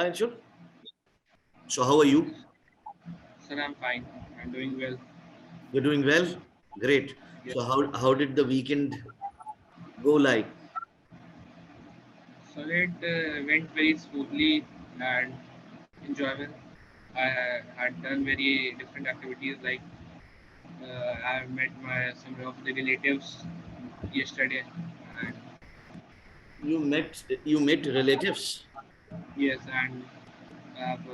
Hi, Anshul. So, how are you? Sir, I'm fine. I'm doing well. You're doing well? Great. Yes. So, how did the weekend go like? So it went very smoothly and enjoyable. I had done very different activities like I met some of the relatives yesterday. And You met relatives. yes, and I've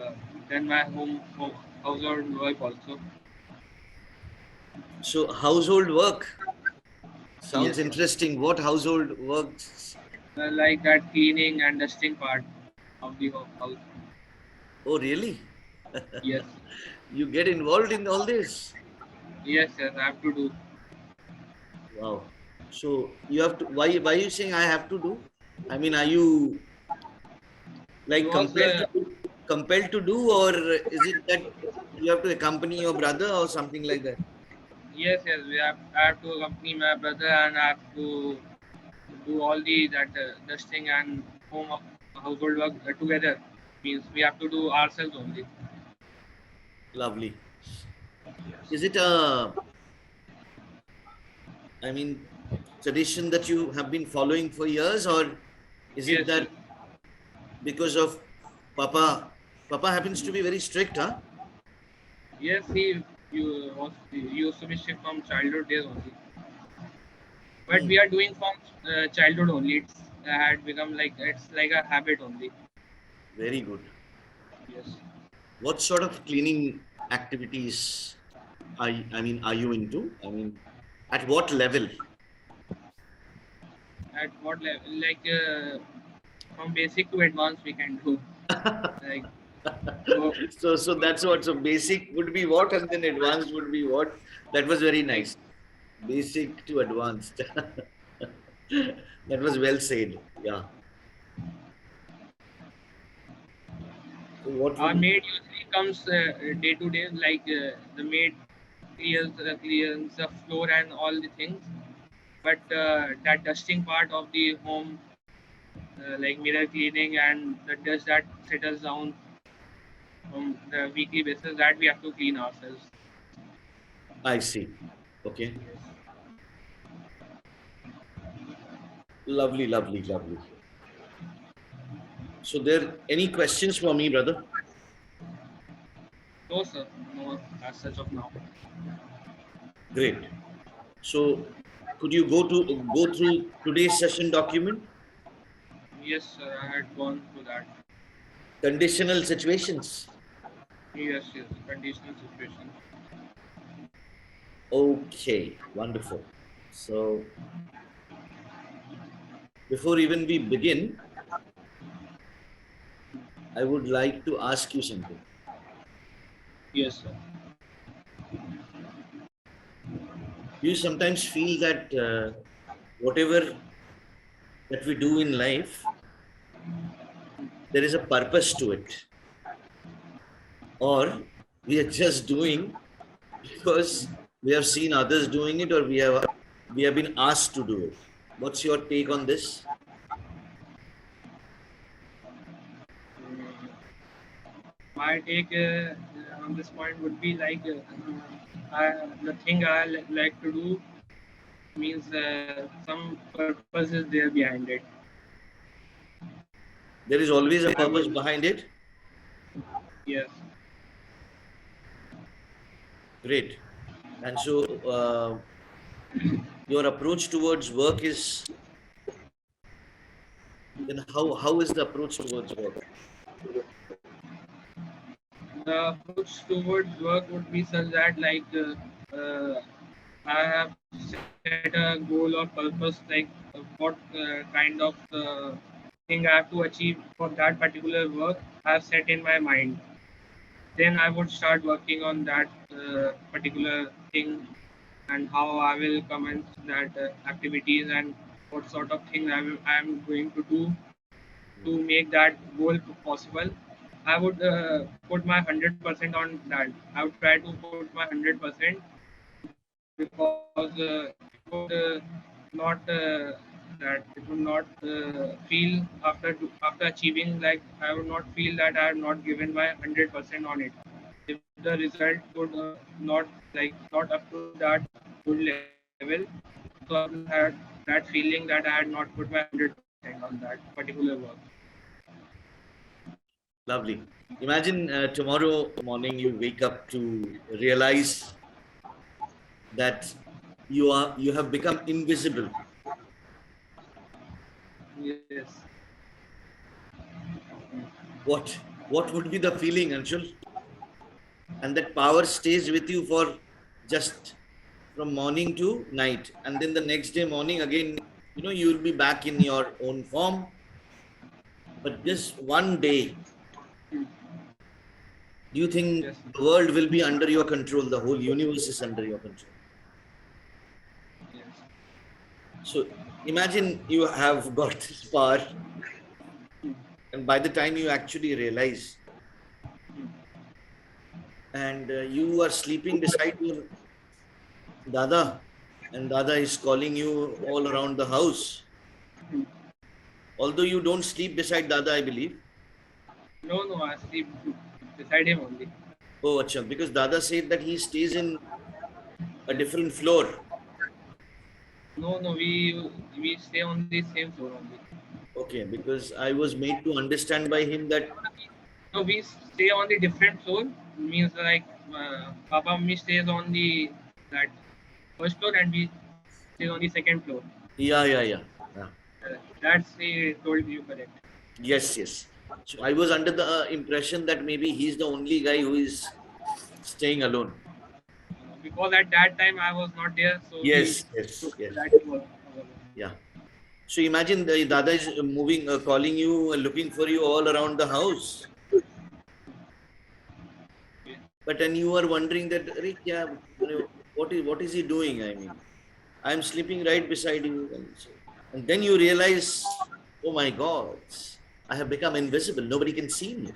done my household work also. So, household work sounds Yes, interesting. What household works? like that cleaning and dusting part of the house. Oh, really? Yes, You get involved in all this? yes, I have to do. Wow. So, you have to. Why are you saying I have to do? I mean, are you like Because compelled to do, or is it that you have to accompany your brother or something like that? yes, I have to accompany my brother and I have to do all the that dusting and household work together. Means we have to do ourselves only. Lovely. Is Yes. it a, I mean, tradition that you have been following for years, or is it Yes, that yes. because of Papa? Papa happens to be very strict, huh? Yes, he used to be strict from childhood days only. But Hmm. we are doing from childhood only. It's had become like it's like a habit only. Very good. Yes. What sort of cleaning activities are you into? I mean, at what level? At what level? Like from basic to advanced, we can do. Like so. So that's what. So basic would be what, and then advanced would be what. That was very Like nice. Basic to advanced. That was well said. Yeah. So what our would maid usually comes day to day. Like the maid clears the floor and all the things. But that dusting part of the home, like mirror cleaning and the dust that settles down from the weekly basis, that we have to clean ourselves. I see? Okay. Yes. Lovely, lovely, lovely. So there any questions for me, brother? No, sir. No, as such of now. Great. So could you go through today's session document? Yes, sir. I had gone through that. Conditional situations. Yes, yes. Conditional situation. Okay, wonderful. So before even we begin, I would like to ask you something. Yes, sir. Do you sometimes feel that whatever that we do in life, there is a purpose to it, or we are just doing because we have seen others doing it, or we have been asked to do it? What's your take on this? Mm, my take on this point would be like the thing like to do means some purpose is there behind it. There is always a Then I purpose would, behind it. yes, Great. And so your approach towards work is, then how is the approach towards work? the approach towards work would be such that like I have set a goal or purpose like what kind of thing I have to achieve for that particular work I have set in my mind. Then I would start working on that particular thing and how I will commence that activities and what sort of things I am going to do to make that goal possible. I would put my 100% on that. I would try to put my 100% because it would not that it would not feel after achieving, like I would not feel that I have not given my 100% on it. If the result would not up to that good level, so I will have that feeling that I had not put my 100% on that particular work. Lovely. Imagine tomorrow morning you wake up to realize that you have become invisible. Yes. What would be the feeling, Anshul? And that power stays with you for just from morning to night, and then the next day morning again, you will be back in your own form. But just one day, do you think Yes. the world will be under your control? The whole universe is under your control. Yes. So imagine you have got this power, and by the time you actually realize, and you are sleeping beside your dada, and dada is calling you all around the house. Although you don't sleep beside dada, I believe. No, no, I sleep beside him only. Oh, acha, because dada said that he stays in a different floor. No, no, we stay on the same floor only. Okay, because I was made to understand by him that, No, we stay on the different floor. Means like Papa Mummy stays on the that first floor and we stay on the second floor. yeah, yeah, yeah, yeah. That's he told you correct. Yes, yes. So I was under the impression that maybe he's the only guy who is staying alone. Because at that time I was not there, so we Yes, yes, took yes. that work. Yeah. So imagine the dada is moving, calling you, looking for you all around the house. But then you are wondering that, "Arey, kya, what is he doing? I mean, I'm sleeping right beside you. And then you realize, oh my God, I have become invisible. Nobody can see me.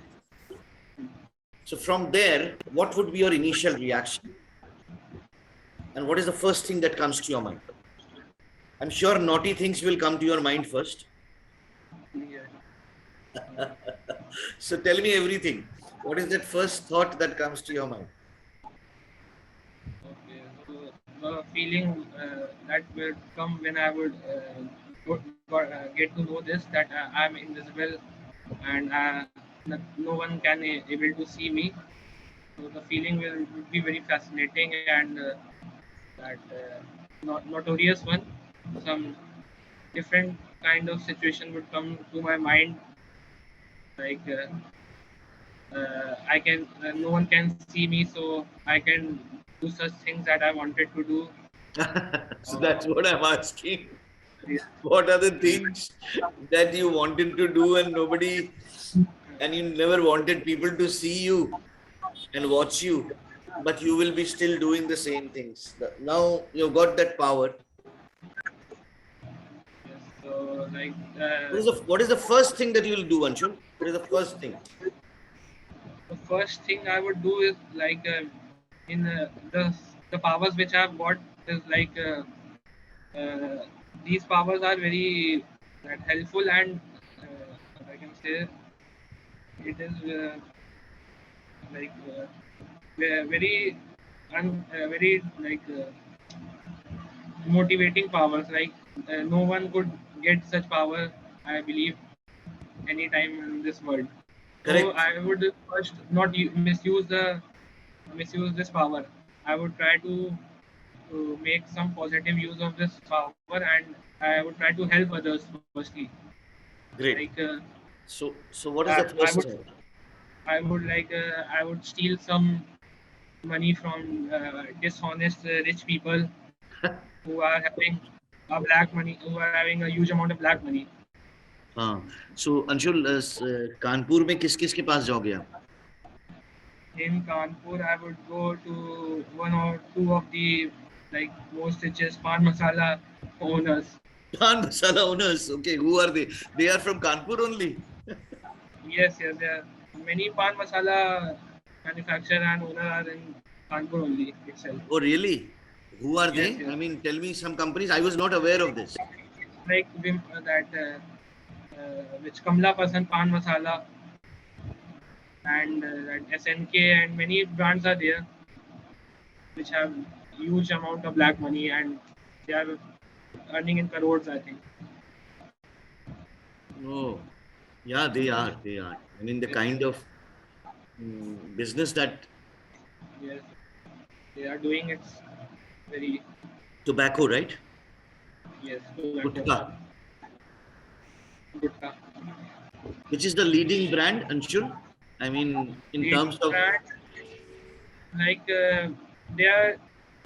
So from there, what would be your initial reaction? And what is the first thing that comes to your mind? I'm sure naughty things will come to your mind first. Yeah. So tell me everything. What is that first thought that comes to your mind? Okay, so the feeling that will come when I would get to know this, that I'm invisible and no one can able to see me. So the feeling would be very fascinating and that not notorious one. Some different kind of situation would come to my mind, like I can no one can see me, so I can do such things that I wanted to do. So that's what I'm asking. Yeah. What are the things that you wanted to do and nobody, and you never wanted people to see you and watch you, but you will be still doing the same things. Now you've got that power. Yes, so like What is the first thing that you'll do, Anshul? What is the first thing? the first thing I would do is like in the powers which I've got is like these powers are very helpful and I can say it is like very very like motivating powers. Like no one could get such power, I believe, anytime in this world. So Correct. I would first not misuse this power. I would try to make some positive use of this power, and I would try to help others firstly. Like Great. So what is I, the I would first thing? I would steal some money from dishonest rich people who are having a black money, who are having a huge amount of black money. हाँ. So Anshul, Kanpur में किस किस के पास जाओगे आप? In Kanpur, I would go to one or two of the like most richest pan masala owners. Pan masala owners. Okay, who are they? They are from Kanpur only. Yes, yes, there are many pan masala manufacturer and owner are in Kanpur only itself. Oh, really? Who are Yes, they? yes. I mean, tell me some companies. I was not aware of this. like that which Kamla Pasan Pan Masala and that SNK and many brands are there which have huge amount of black money and they are earning in crores, I think. Oh, yeah, they are. They are. I mean, the Yes, kind of business that yes, they are doing it very, tobacco, right? yes, tobacco, Gutka, gutka. which is the leading brand, Anshul. I mean, in Leading terms of brand, like there are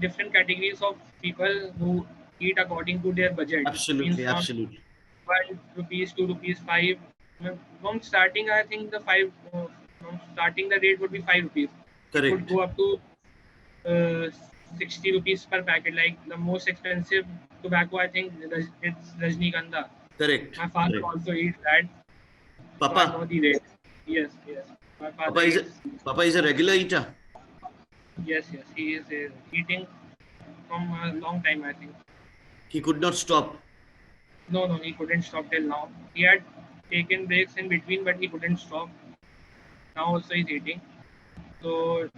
different categories of people who eat according to their budget. Means absolutely, from absolutely 1 rupees, 2 rupees, five. From starting, I think the five. From starting, the rate would be 5 rupees. It would correct, go up to uh, 60 rupees per packet. Like the most expensive tobacco, I think it's Rajnikanda. correct, My father correct. also eats that, so I know Papa, the rate. Yes, yes. My Papa father is a, eats. Papa is a regular eater. Yes, yes. He is eating from a long time, I think. He could not stop. No, no, he couldn't stop till now. He had taken breaks in between, but he couldn't stop. Now also he's eating. So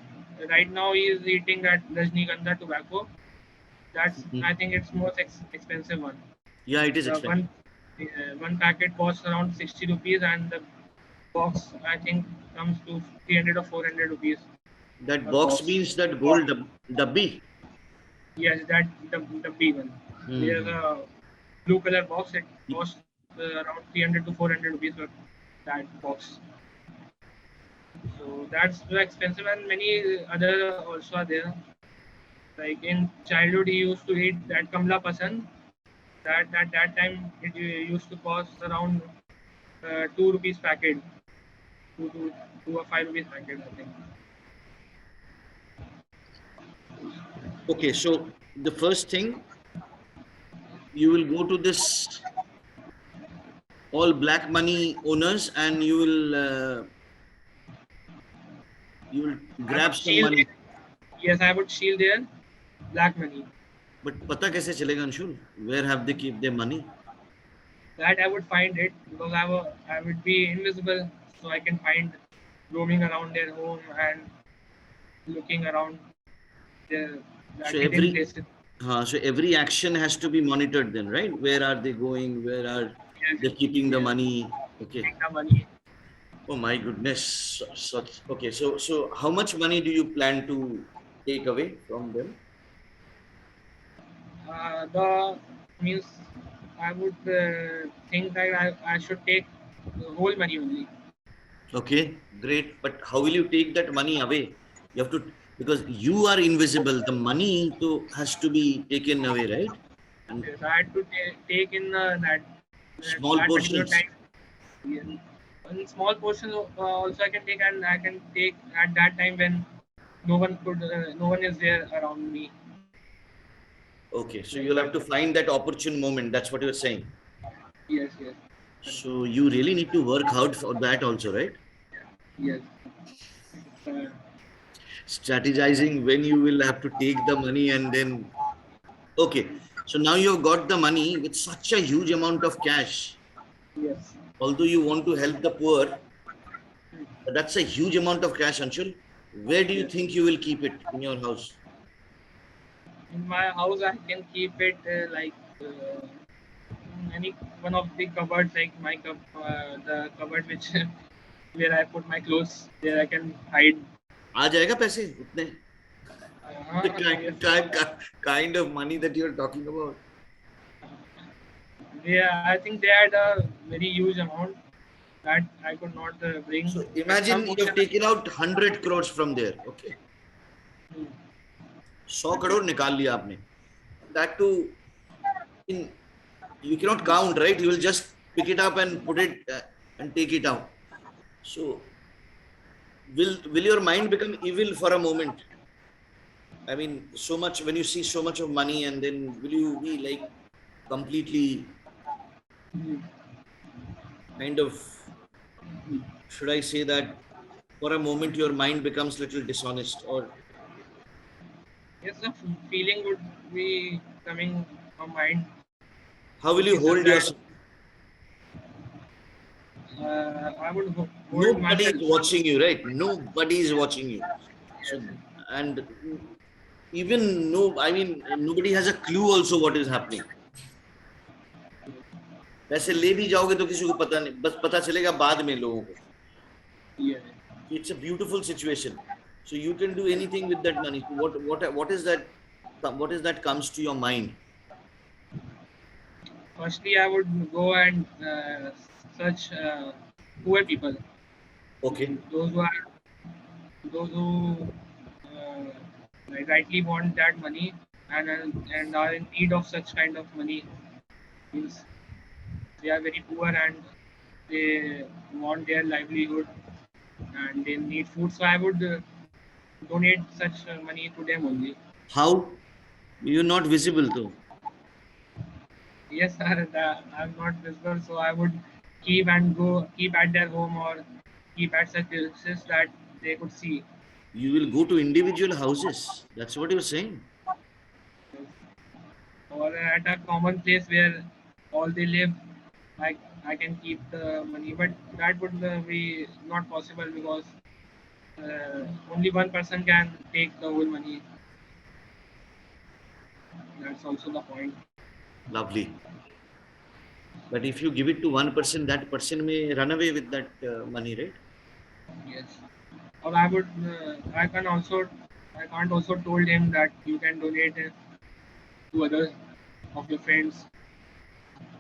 right now he is eating that Rajnikanda tobacco. That's Mhm. I think it's most expensive one. Yeah, it is The expensive. one packet costs around 60 rupees, and the box I think comes to 300 or 400 rupees That per box box. means that gold dabbi. Yes, that the big one. There's Hmm. a blue color box. It costs around 300 to 400 rupees for that box. So that's very expensive, and many other also are there. Like in childhood, he used to eat that Kamla Pasan. That at that time it used to cost around 2 rupees packet, two or 5 rupees packet, I think. Okay, so the first thing you will go to this all black money owners and you will I grab would some shield money. it. Yes, I would shield their black money. But पता कैसे चलेगा Anshul? Where have they keep their money? That I would find it because I would be invisible, so I can find roaming around their home and looking around their So that hidden places. so every action has to be monitored then, right? Where are they going? Where are Yes, they keeping the yes. money? Okay. Take the money. Oh my goodness. Such okay. So how much money do you plan to take away from them? The means I would think that I should take the whole money only. Okay, great. But how will you take that money away? You have to because you are invisible. The money to has to be taken away, right? And Yes, I had to take in small that particular portions. time. Yes. In small portions also I can take, and I can take at that time when no one is there around me. Okay, so Like you'll that. have to find that opportune moment. That's what you're saying. Yes, yes, So you really need to work hard for that also, right? yes. Uh, Strategizing when you will have to take the money and then okay. So now you've got the money with such a huge amount of cash. yes. Although you want to help the poor, but that's a huge amount of cash, Anshul. Where do you Yes. think you will keep it in your house? In my house, I can keep it any one of the cupboards, like the cupboard which where I put my clothes. There I can hide. आ जाएगा पैसे उतने the Yes. kind of money that you're talking about. Yeah, I think they had a very huge amount that I could not bring, So but some imagine you portion. have taken out 100 crores from there. Okay. Hmm. 100 crore निकाल लिया आपने. That too in you cannot count, right? You will just pick it up and put it and take it out. So will your mind become evil for a moment? I mean, so much when you see so much of money, and then will you be like completely Hmm. kind of should I say that for a moment your mind becomes little dishonest or Yes, the feeling would be coming from mind. How will would you be such hold that yourself? I would hold Nobody is myself. watching you, right? Nobody is watching you. So, Yes, and even no, I mean, nobody has a clue also what is happening. वैसे ले भी जाओगे तो किसी को पता नहीं, बस पता चलेगा बाद में लोगों को. yeah. So it's a beautiful situation. So you can do anything with that money. So what is that? What is that comes to your mind? Firstly, I would go and search poor people, Okay. those who are those who like rightly want that money and are in need of such kind of money. Means they are very poor and they want their livelihood and they need food. So I would donate such money to them only. How? You're not visible though. Yes, sir. I'm not visible, so I would keep at their home or keep at such places that they could see. You will go to individual houses. That's what you're saying. Or at a common place where all they live, I, I can keep the money. But that would be not possible because only one person can take the whole money. That's also the point. Lovely. But if you give it to one person, that person may run away with that money, right? Yes. Or I would, I can't also told him that you can donate it to others of your friends.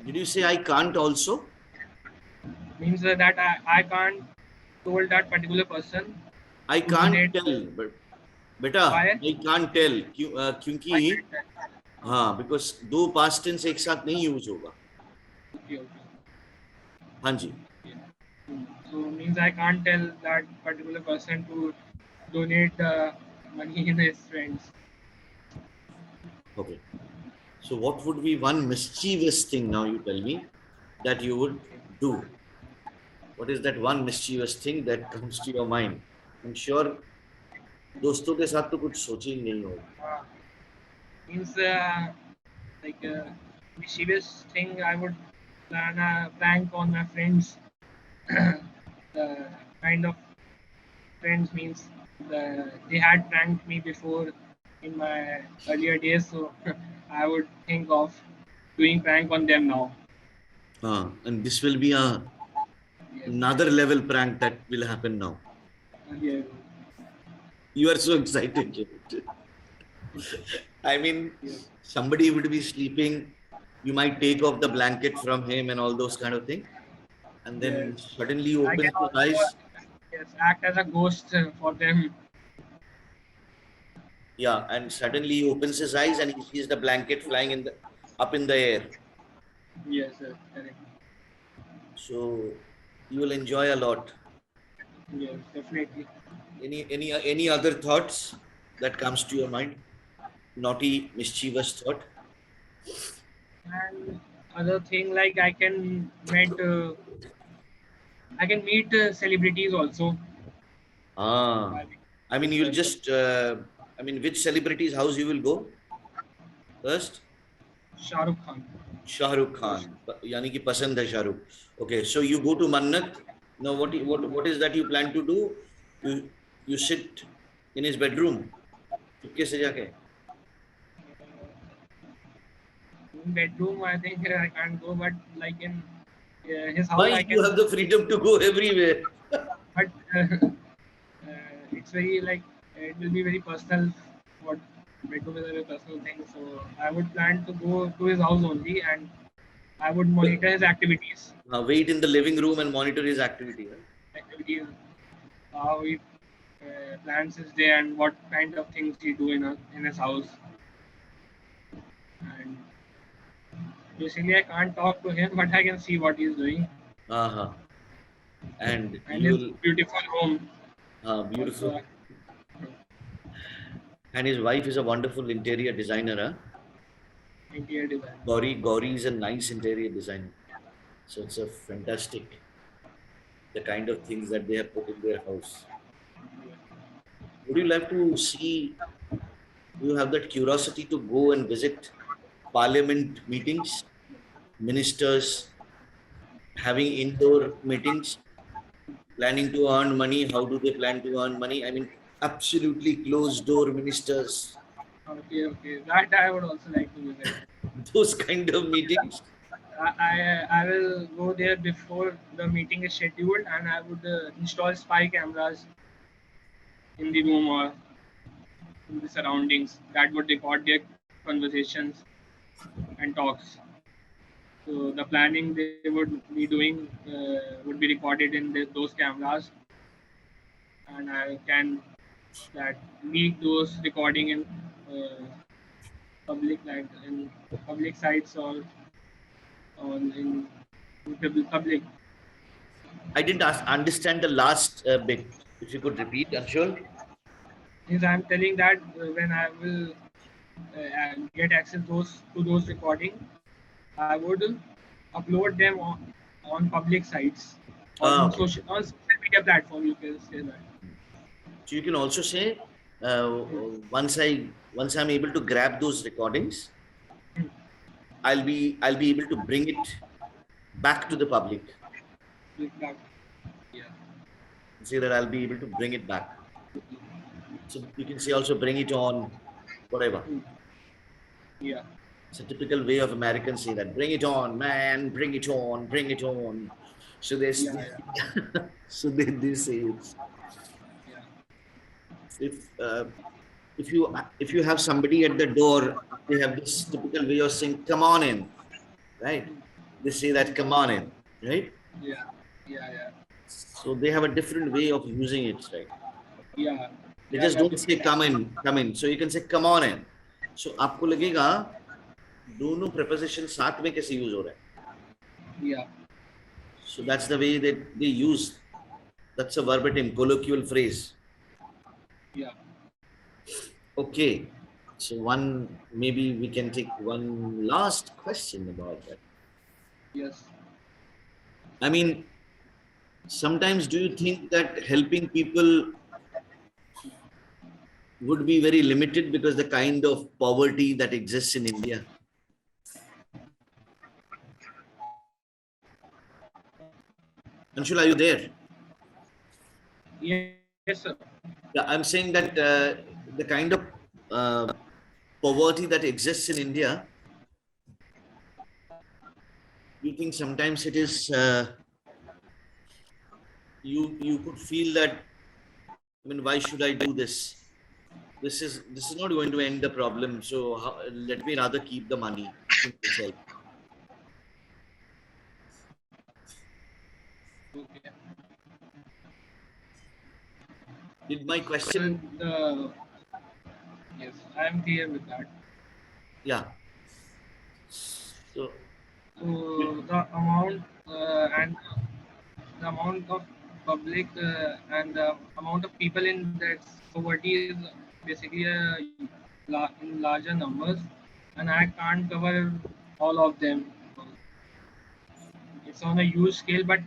Did you say I can't also? Means that I can't told that particular person I to can't donate. tell, but बेटा Why? I can't tell क्योंकि I can't tell. हाँ because दो past tense एक साथ नहीं use होगा. Okay, okay. हाँ जी. Yeah. So means I can't tell that particular person to donate the money in his friends. Okay. So what would be one mischievous thing now you tell me that you would do? What is that one mischievous thing that comes to your mind? I'm sure दोस्तों के साथ तो कुछ सोचे ही नहीं होगा. Uh, means like mischievous thing. I would plan a prank on my friends. The kind of friends means they had pranked me before in my earlier days, so I would think of doing prank on them now. And this will be Yes. another level prank that will happen now. Yeah. You are so excited. I mean, Yes. somebody would be sleeping. You might take off the blanket from him and all those kind of things. And Yes. then suddenly he I can opens his also eyes. yes act as a ghost for them. Yeah, and suddenly he opens his eyes and he sees the blanket flying up in the air. Yes, correct. So you will enjoy a lot. Yes, definitely. Any other thoughts that comes to your mind? Naughty, mischievous thought. And other thing like I can meet celebrities also. Ah, While I mean, you'll discuss just. I mean, which celebrity's house you will go first? Shah Rukh Khan. Shahrukh Khan. यानी कि पसंद है Shahrukh. Okay, so you go to Mannat. Now, what is that you plan to do? You you sit in his bedroom. चुपके से जाके. In bedroom, I think I can't go, but like in his house, Why I you can. have the freedom to go everywhere? But it's very like it will be very personal. What bedroom is a very personal thing, so I would plan to go to his house only, and I would monitor his activities. Wait in the living room and monitor his activity. Right? Activities, how he plans his day, and what kind of things he do in his house. And basically, I can't talk to him, but I can see what he's doing Uh-huh. And and you his will beautiful home beautiful. also. And his wife is a wonderful interior designer. Huh? Interior design. Gauri is a nice interior designer. So it's a fantastic the kind of things that they have put in their house. Would you like to see? Do you have that curiosity to go and visit parliament meetings? ministers having indoor meetings, planning to earn money. How do they plan to earn money? I mean, absolutely closed door ministers. Okay, okay. That I would also like to visit. Those kind of meetings. I will go there before the meeting is scheduled, and I would install spy cameras in the room or in the surroundings that would record their conversations and talks. So the planning they would be doing would be recorded in those cameras, and I can that leak those recording in uh, public, like in public sites or on in public. I didn't understand the last bit. If you could repeat, Anshul. Means I'm telling that when I will get access those recording, I would upload them on public sites or Ah, okay. on social media platform. You can say that. So you can also say, once I'm able to grab those recordings, I'll be able to bring it back to the public. Like that. Yeah. Say that I'll be able to bring it back. So you can say also bring it on, whatever. Mm. Yeah. It's a typical way of Americans say that. Bring it on, man. Bring it on. Bring it on. So there's, Yeah. Yeah. so they say it's, Yeah. if uh, if you have somebody at the door, they have this typical way of saying, "Come on in," right? They say that, "Come on in," right? Yeah. Yeah. Yeah. So they have a different way of using it, right? Yeah. They Yeah. just Yeah. don't say Different. come in, come in. So you can say come on in. So आपको लगेगा दोनों preposition साथ में कैसे use हो रहा है? Yeah. So that's the way that they use. That's a verbatim colloquial phrase. Yeah. Okay. So one, maybe we can take one last question about that. Yes. I mean, sometimes do you think that helping people would be very limited because the kind of poverty that exists in India? Anshul, are you there? Yes, sir. Yeah, I'm saying that the kind of uh, poverty that exists in India, you think sometimes it is, you could feel that, I mean, why should I do this? This is not going to end the problem. So let me rather keep the money to myself. Okay. Did my So question? the yes, I am clear with that. Yeah. So So the amount and the amount of public and the amount of people in that poverty is basically in larger numbers, and I can't cover all of them. It's on a huge scale, but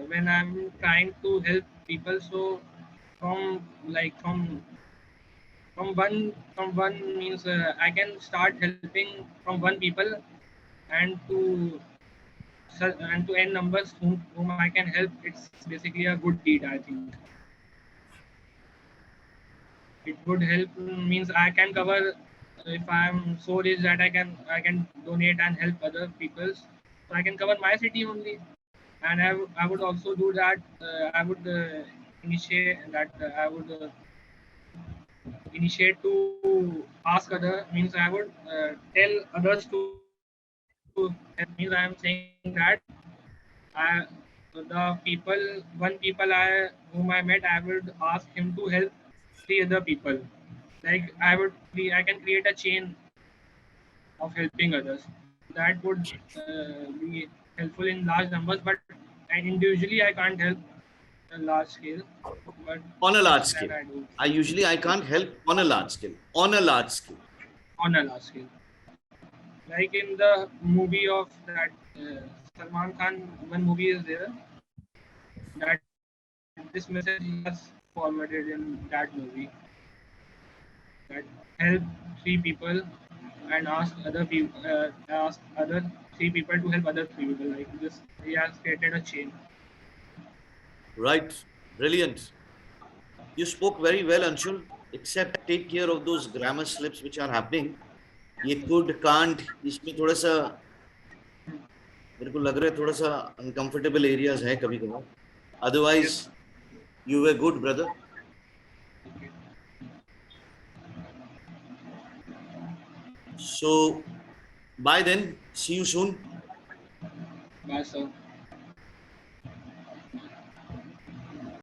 when I'm trying to help people, so from like from one means I can start helping from one people and to n numbers whom I can help. It's basically a good deed, I think. It would help means I can cover if I'm so rich that I can donate and help other people, so I can cover my city only. And I would also do that. I would initiate that. I would initiate to ask other means I would tell others to help. Means I am saying that I the one people whom I met, I would ask him to help three other people. Like I can create a chain of helping others. That would be helpful in large numbers, but and individually I can't help a large scale. But on a large this scale, can I do I can't help on a large scale. On a large scale. on a large scale. Like in the movie of that Salman Khan, one movie is there that this message he has forwarded in that movie, that help three people and ask other people, ask other three people three people to help other three people. Like this, he has created a chain. Right. Brilliant. You spoke very well, Anshul, except take care of those grammar slips which are happening. ये could, can't, इसमें थोड़ा सा मेरे को लग रहा है थोड़ा सा uncomfortable areas है कभी कभार. Otherwise, Yes. you were good, brother. So, bye then. See you soon. Bye, sir.